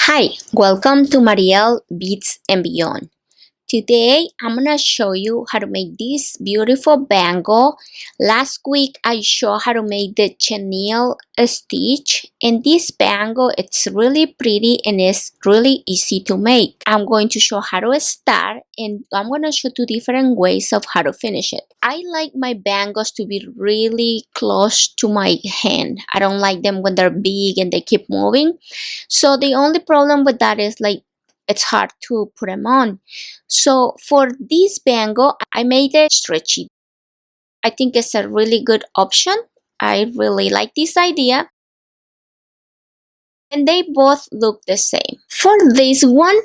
Hi, welcome to Mariel Beads and Beyond. Today, I'm gonna show you how to make this beautiful bangle. Last week, I showed how to make the chenille stitch, and this bangle, it's really pretty and it's really easy to make. I'm going to show how to start, and I'm gonna show two different ways of how to finish it. I like my bangles to be really close to my hand. I don't like them when they're big and they keep moving. So the only problem with that is like it's hard to put them on. So for this bangle, I made it stretchy. I think it's a really good option. I really like this idea. And they both look the same. For this one,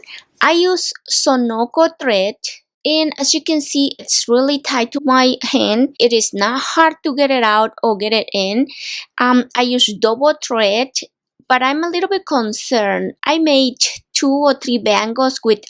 I use Sonoko thread. And as you can see, it's really tight to my hand. It is not hard to get it out or get it in. I use double thread, but I'm a little bit concerned. I made 2 or 3 bangles with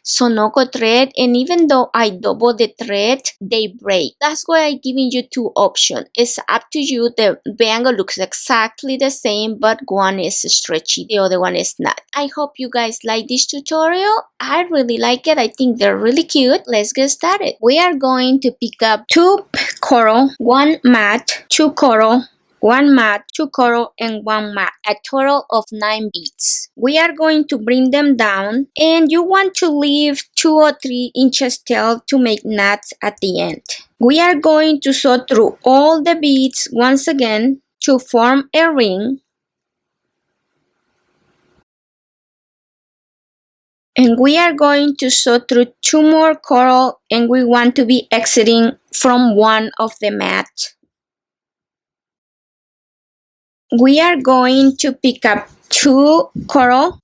Sonoko thread, and even though I double the thread, they break. That's why I'm giving you 2 options. It's up to you. The bangle looks exactly the same, but one is stretchy, the other one is not. I hope you guys like this tutorial. I really like it. I think they're really cute. Let's get started. We are going to pick up 2 coral, 1 matte, 2 coral, 1 matte, 2 coral, and 1 matte, a total of 9 beads. We are going to bring them down, and you want to leave 2 or 3 inches tail to make knots at the end. We are going to sew through all the beads once again to form a ring. And we are going to sew through 2 more coral, and we want to be exiting from one of the matte. We are going to pick up 2 coral.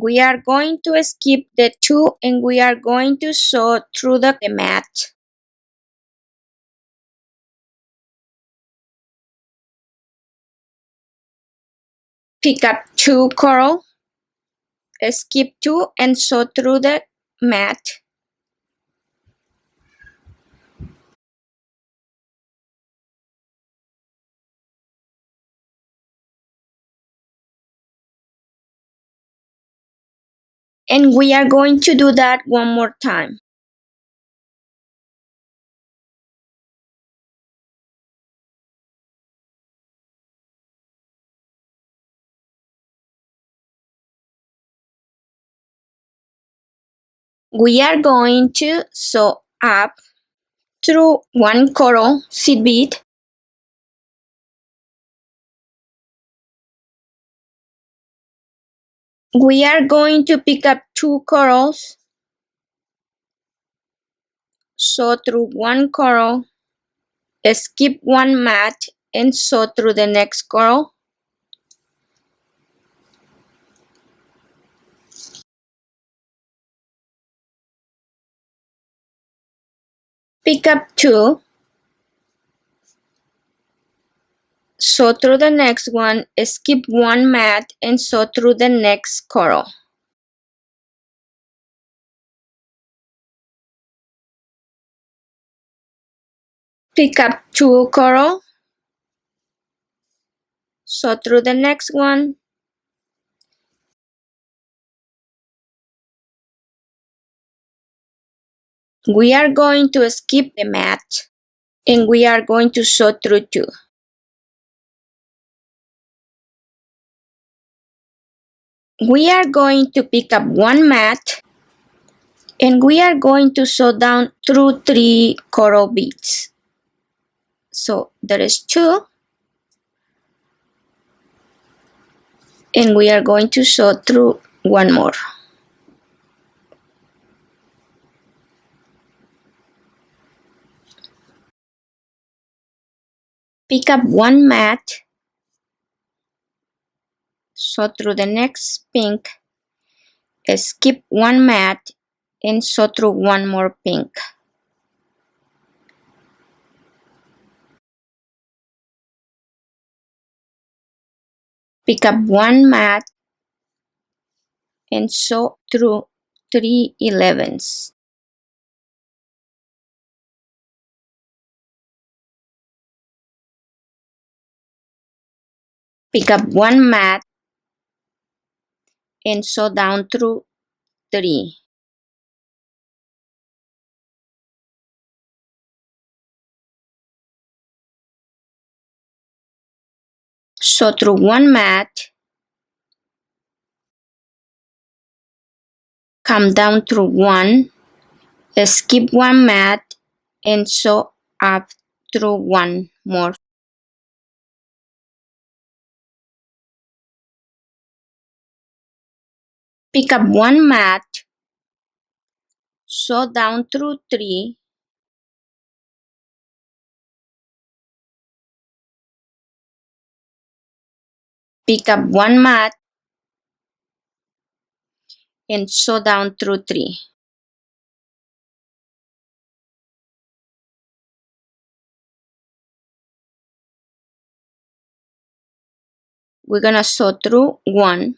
We are going to skip the 2 and we are going to sew through the matte. Pick up 2 coral, skip 2 and sew through the matte. And we are going to do that one more time. We are going to sew up through 1 coral seed bead. We are going to pick up 2 corals, sew through 1 coral, skip 1 matte and sew through the next coral. Pick up 2, sew through the next one, skip 1 matte and sew through the next coral. Pick up 2 coral, sew through the next one, we are going to skip the matte and we are going to sew through 2. We are going to pick up 1 matte and we are going to sew down through 3 coral beads. So there is 2 and we are going to sew through 1 more. Pick up 1 matte, sew through the next pink, skip 1 matte and sew through 1 more pink. Pick up 1 matte and sew through 3 11s. Pick up 1 matte and sew down through 3. Sew through 1 mat, come down through 1, skip 1 mat, and sew up through 1 more. Pick up 1 mat, sew down through 3, pick up 1 mat, and sew down through 3. We're gonna sew through 1.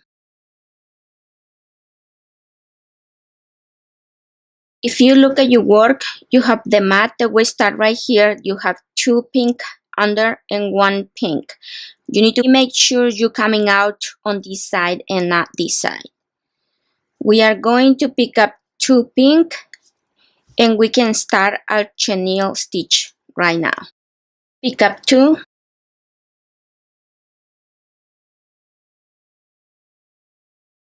If you look at your work, you have the mat that we start right here. You have 2 pink under and 1 pink. You need to make sure you're coming out on this side and not this side. We are going to pick up 2 pink and we can start our chenille stitch right now. Pick up 2,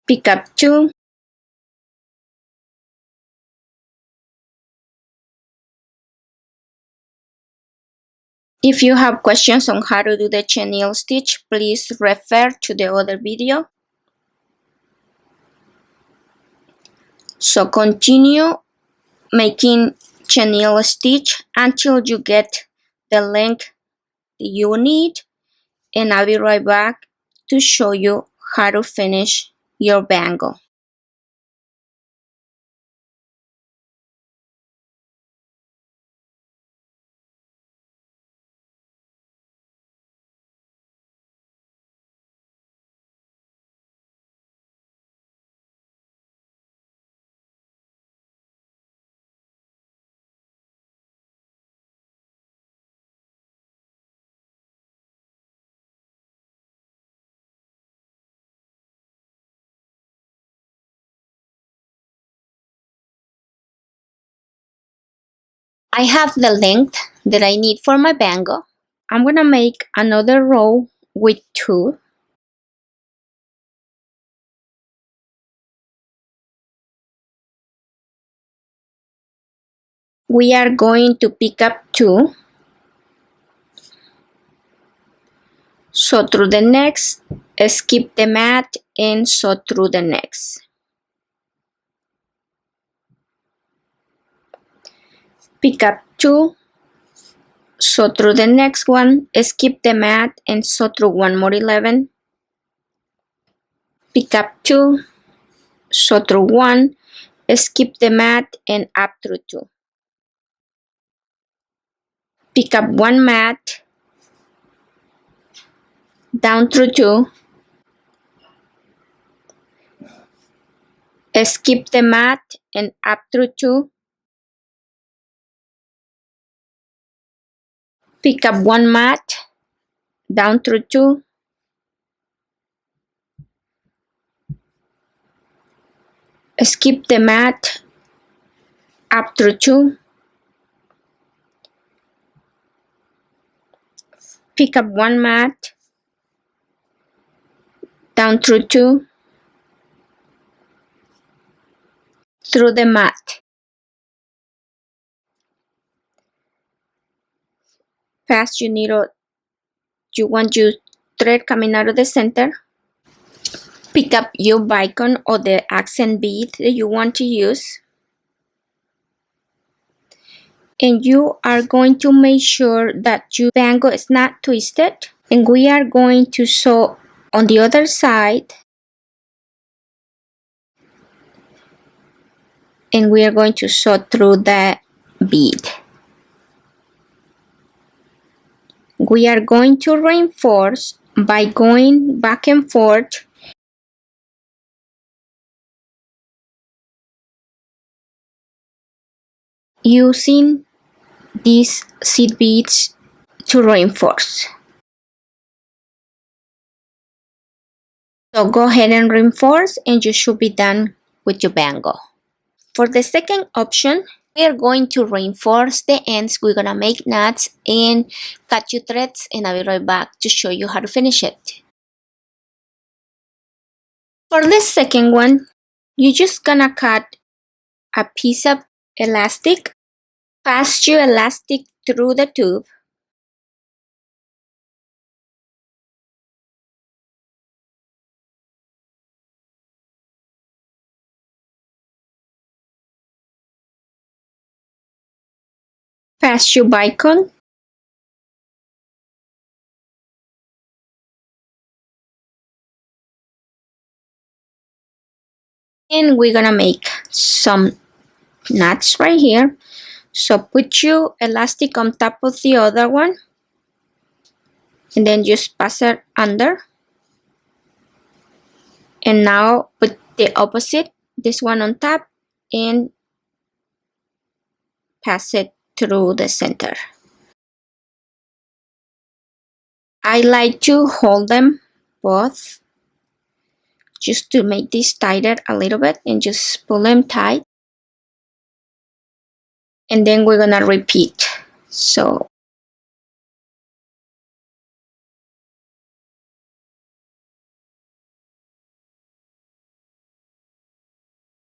pick up 2, if you have questions on how to do the chenille stitch, please refer to the other video. So continue making chenille stitch until you get the length that you need, and I'll be right back to show you how to finish your bangle. I have the length that I need for my bangle. I'm gonna make another row with 2. We are going to pick up 2, sew through the next, skip the mat, and sew through the next. Pick up 2, sew through the next one, skip the mat, and sew through 1 more 11. Pick up 2, sew through 1, skip the mat, and up through 2. Pick up 1 mat, down through 2, skip the mat, and up through 2. Pick up 1 mat, down through 2, skip the mat, up through 2, pick up 1 mat, down through 2, through the mat. Pass your needle, you want your thread coming out of the center. Pick up your bicon or the accent bead that you want to use. And you are going to make sure that your bangle is not twisted. And we are going to sew on the other side. And we are going to sew through the bead. We are going to reinforce by going back and forth using these seed beads to reinforce. So go ahead and reinforce and you should be done with your bangle. For the second option, we are going to reinforce the ends. We're gonna make knots and cut your threads, and I'll be right back to show you how to finish it. For the second one, you're just gonna cut a piece of elastic, pass your elastic through the tube, pass your bicon, and we're gonna make some knots right here. So put your elastic on top of the other one and then just pass it under, and now put the opposite, this one on top, and pass it through the center. I like to hold them both just to make this tighter a little bit and just pull them tight, and then we're gonna repeat. So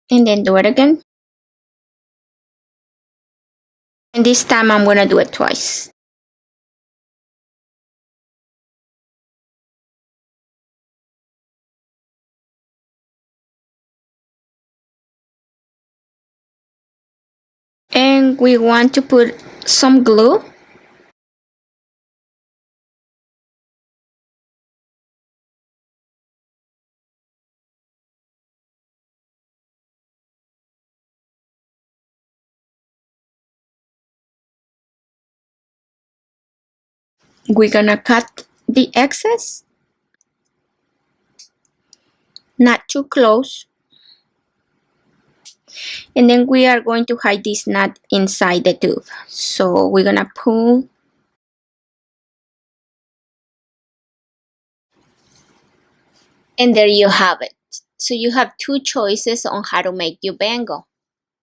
and then do it again, and this time I'm gonna do it twice. And we want to put some glue. We're gonna cut the excess, not too close, and then we are going to hide this knot inside the tube. So we're gonna pull, and there you have it. So you have two choices on how to make your bangle.